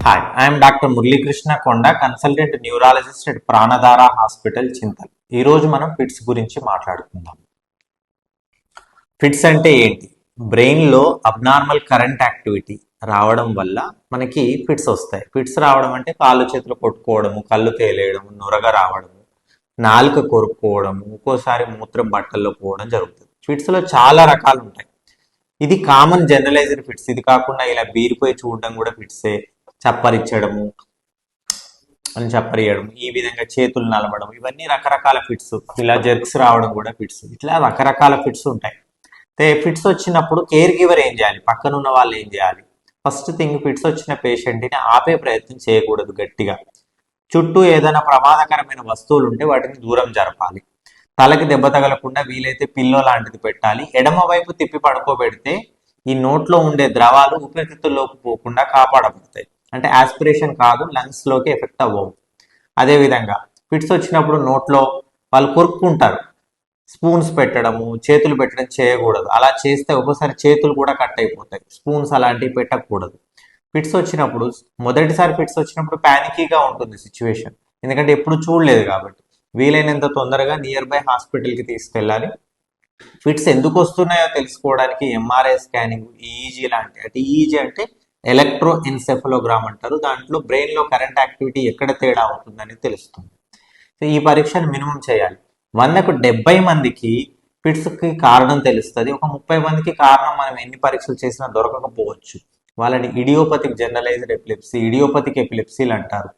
Hi, I am Dr. Murli Krishna Konda, consultant neurologist at Pranadhara hospital Chintal. ఈ రోజు మనం fits గురించి మాట్లాడుకుందాం. ఫిట్స్ అంటే ఏంటి? బ్రెయిన్ లో అబ్నార్మల్ కరెంట్ యాక్టివిటీ రావడం వల్ల మనకి ఫిట్స్ వస్తాయి. ఫిట్స్ రావడం అంటే కాళ్ళు చేతులు కొట్టుకోవడము, కళ్ళు తేలేయడం, నొరగ రావడము, నాలుక కొరుక్కోవడము, ఒక్కోసారి మూత్రం బట్టల్లో పోవడం జరుగుతుంది. ఫిట్స్ లో చాలా రకాలు ఉంటాయి. ఇది కామన్ జనరలైజ్డ్ ఫిట్స్. ఇది కాకుండా ఇలా బీరిపోయి చూడడం కూడా ఫిట్సే. చప్పరిచ్చడము అని చప్పరియడం, ఈ విధంగా చేతులు నలపడం, ఇవన్నీ రకరకాల ఫిట్స్. ఇలా జెర్క్స్ రావడం కూడా ఫిట్స్. ఇట్లా రకరకాల ఫిట్స్ ఉంటాయి. అయితే ఫిట్స్ వచ్చినప్పుడు కేర్ గివర్ ఏం చేయాలి, పక్కన ఉన్న వాళ్ళు ఏం చేయాలి? ఫస్ట్ థింగ్, ఫిట్స్ వచ్చిన పేషెంట్ని ఆపే ప్రయత్నం చేయకూడదు. గట్టిగా చుట్టూ ఏదైనా ప్రమాదకరమైన వస్తువులు ఉంటే వాటిని దూరం జరపాలి. తలకి దెబ్బ తగలకుండా వీలైతే పిల్లో లాంటిది పెట్టాలి. ఎడమ వైపు తిప్పి పడుకోబెడితే ఈ నోట్లో ఉండే ద్రవాలు ఊపిరితిత్తుల్లోకి పోకుండా కాపాడబడతాయి. అంటే ఆస్పిరేషన్ కాదు, లంగ్స్ లోకి ఎఫెక్ట్ అవ్వవు. అదేవిధంగా ఫిట్స్ వచ్చినప్పుడు నోట్లో వాళ్ళు కొరుక్కుంటారు. స్పూన్స్ పెట్టడము, చేతులు పెట్టడం చేయకూడదు. అలా చేస్తే ఒక్కోసారి చేతులు కూడా కట్ అయిపోతాయి. స్పూన్స్ అలాంటివి పెట్టకూడదు. ఫిట్స్ వచ్చినప్పుడు, మొదటిసారి ఫిట్స్ వచ్చినప్పుడు ప్యానికీగా ఉంటుంది సిచ్యువేషన్. ఎందుకంటే ఎప్పుడు చూడలేదు కాబట్టి వీలైనంత తొందరగా నియర్ బై హాస్పిటల్కి తీసుకెళ్ళాలి. ఫిట్స్ ఎందుకు వస్తున్నాయో తెలుసుకోవడానికి ఎంఆర్ఐ స్కానింగ్, ఈఈజీ లాంటి, అంటే ఈఈజీ అంటే ఎలక్ట్రో ఎన్సెఫలోగ్రామ్ అంటారు. దాంట్లో బ్రెయిన్ లో కరెంట్ యాక్టివిటీ ఎక్కడ తేడా అవుతుందని తెలుస్తుంది. సో ఈ పరీక్షను మినిమం చేయాలి. 100కు 70 మందికి ఫిట్స్కి కారణం తెలుస్తుంది. ఒక 30 మందికి కారణం మనం ఎన్ని పరీక్షలు చేసినా దొరకకపోవచ్చు. వాళ్ళని ఇడియోపతిక్ జనరలైజ్డ్ ఎపిలెప్సీ, ఇడియోపతిక్ ఎపిలెప్సీలు అంటారు.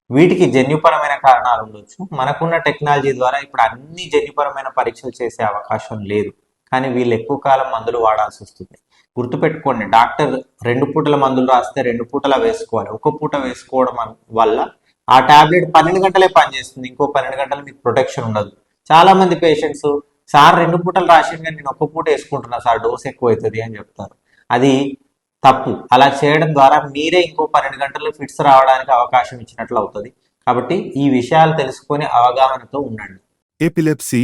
వీటికి జన్యుపరమైన కారణాలు ఉండొచ్చు. మనకున్న టెక్నాలజీ ద్వారా ఇప్పుడు అన్ని జన్యుపరమైన పరీక్షలు చేసే అవకాశం లేదు. కానీ వీళ్ళు ఎక్కువ కాలం మందులు వాడాల్సి వస్తుంది. గుర్తుపెట్టుకోండి, డాక్టర్ 2 పూటల మందులు రాస్తే 2 పూటలా వేసుకోవాలి. ఒక పూట వేసుకోవడం వల్ల ఆ టాబ్లెట్ 12 గంటలే పనిచేస్తుంది. ఇంకో 12 గంటలు మీకు ప్రొటెక్షన్ ఉండదు. చాలా మంది పేషెంట్స్, సార్ 2 పూటలు రాసింది కానీ నేను 1 పూట వేసుకుంటున్నా సార్, డోస్ ఎక్కువ అవుతుంది అని చెప్తారు. అది తప్పు. అలా చేయడం ద్వారా మీరే ఇంకో 12 గంటలు ఫిట్స్ రావడానికి అవకాశం ఇచ్చినట్లు అవుతుంది. కాబట్టి ఈ విషయాలు తెలుసుకొని అవగాహనతో ఉండండి. ఎపిలెప్సీ,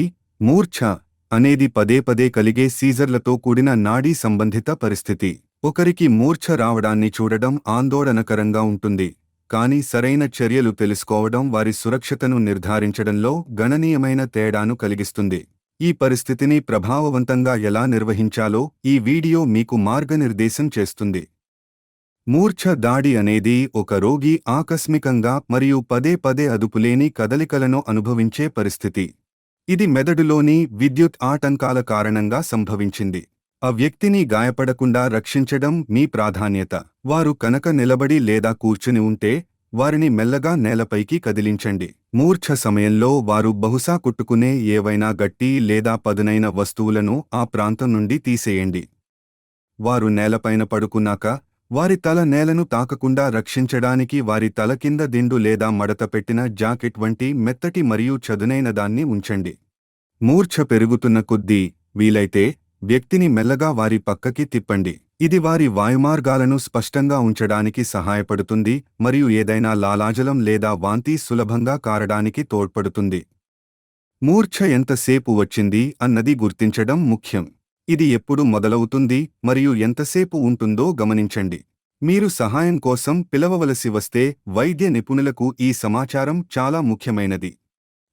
మూర్ఛ అనేది పదే పదే కలిగే సీజర్లతో కూడిన నాడీ సంబంధిత పరిస్థితి. ఒకరికి మూర్ఛ రావడాన్ని చూడడం ఆందోళనకరంగా ఉంటుంది. కానీ సరైన చర్యలు తెలుసుకోవడం వారి సురక్షతను నిర్ధారించడంలో గణనీయమైన తేడాను కలిగిస్తుంది. ఈ పరిస్థితిని ప్రభావవంతంగా ఎలా నిర్వహించాలో ఈ వీడియో మీకు మార్గనిర్దేశం చేస్తుంది. మూర్ఛ దాడి అనేది ఒక రోగి ఆకస్మికంగా మరియు పదే పదే అదుపులేని కదలికలను అనుభవించే పరిస్థితి. ఇది మెదడులోని విద్యుత్ ఆటంకాల కారణంగా సంభవించింది. ఆ వ్యక్తిని గాయపడకుండా రక్షించడం మీ ప్రాధాన్యత. వారు కనుక నిలబడి లేదా కూర్చుని ఉంటే వారిని మెల్లగా నేలపైకి కదిలించండి. మూర్ఛ సమయంలో వారు బహుశా కుట్టుకునే ఏవైనా గట్టి లేదా పదునైన వస్తువులను ఆ ప్రాంతం నుండి తీసేయండి. వారు నేలపైన పడుకున్నాక వారి తల నేలను తాకకుండా రక్షించడానికి వారి తల కింద దిండు లేదా మడత పెట్టిన జాకెట్ వంటి మెత్తటి మరియు చదునైన దాన్ని ఉంచండి. మూర్ఛ పెరుగుతున్న కొద్దీ వీలైతే వ్యక్తిని మెల్లగా వారి పక్కకి తిప్పండి. ఇది వారి వాయుమార్గాలను స్పష్టంగా ఉంచడానికి సహాయపడుతుంది మరియు ఏదైనా లాలాజలం లేదా వాంతి సులభంగా కారడానికి తోడ్పడుతుంది. మూర్ఛ ఎంతసేపు వచ్చింది అన్నది గుర్తించడం ముఖ్యం. ఇది ఎప్పుడు మొదలవుతుంది మరియు ఎంతసేపు ఉంటుందో గమనించండి. మీరు సహాయం కోసం పిలవవలసి వస్తే వైద్య నిపుణులకు ఈ సమాచారం చాలా ముఖ్యమైనది.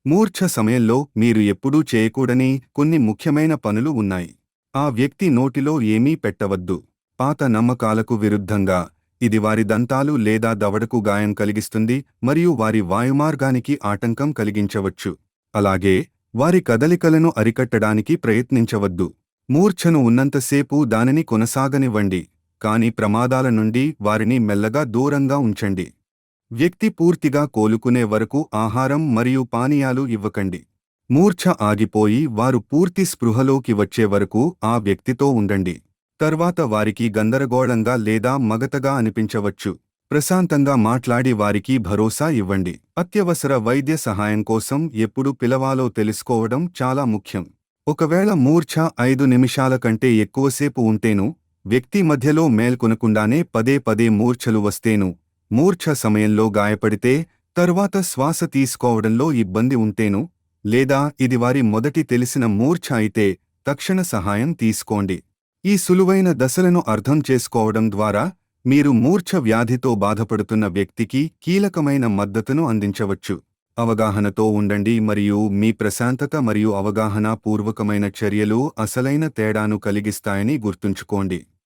మూర్ఛ సమయంలో మీరు ఎప్పుడూ చేయకూడని కొన్ని ముఖ్యమైన పనులు ఉన్నాయి. ఆ వ్యక్తి నోటిలో ఏమీ పెట్టవద్దు. పాత నమ్మకాలకు విరుద్ధంగా ఇది వారి దంతాలు లేదా దవడకు గాయం కలిగిస్తుంది మరియు వారి వాయుమార్గానికి ఆటంకం కలిగించవచ్చు. అలాగే వారి కదలికలను అరికట్టడానికి ప్రయత్నించవద్దు. మూర్ఛను ఉన్నంతసేపు దానిని కొనసాగనివ్వండి, కాని ప్రమాదాల నుండి వారిని మెల్లగా దూరంగా ఉంచండి. వ్యక్తి పూర్తిగా కోలుకునే వరకు ఆహారం మరియు పానీయాలు ఇవ్వకండి. మూర్ఛ ఆగిపోయి వారు పూర్తి స్పృహలోకి వచ్చే వరకు ఆ వ్యక్తితో ఉండండి. తర్వాత వారికి గందరగోళంగా లేదా మగతగా అనిపించవచ్చు. ప్రశాంతంగా మాట్లాడి వారికి భరోసా ఇవ్వండి. అత్యవసర వైద్య సహాయం కోసం ఎప్పుడు పిలవాలో తెలుసుకోవడం చాలా ముఖ్యం. ఒకవేళ మూర్ఛ 5 నిమిషాల కంటే ఎక్కువసేపు ఉంటేను, వ్యక్తి మధ్యలో మేల్కొనకుండానే పదే పదే మూర్ఛలు వస్తేను, మూర్ఛ సమయంలో గాయపడితే, తరువాత శ్వాస తీసుకోవడంలో ఇబ్బంది ఉంటేను, లేదా ఇది వారి మొదటి తెలిసిన మూర్ఛ అయితే తక్షణ సహాయం తీసుకోండి. ఈ సులువైన దశలను అర్థం చేసుకోవడం ద్వారా మీరు మూర్ఛ వ్యాధితో బాధపడుతున్న వ్యక్తికి కీలకమైన మద్దతును అందించవచ్చు. అవగాహనతో ఉండండి మరియు మీ ప్రశాంతత మరియు అవగాహన పూర్వకమైన చర్యలు అసలైన తేడాను కలిగిస్తాయని గుర్తుంచుకోండి.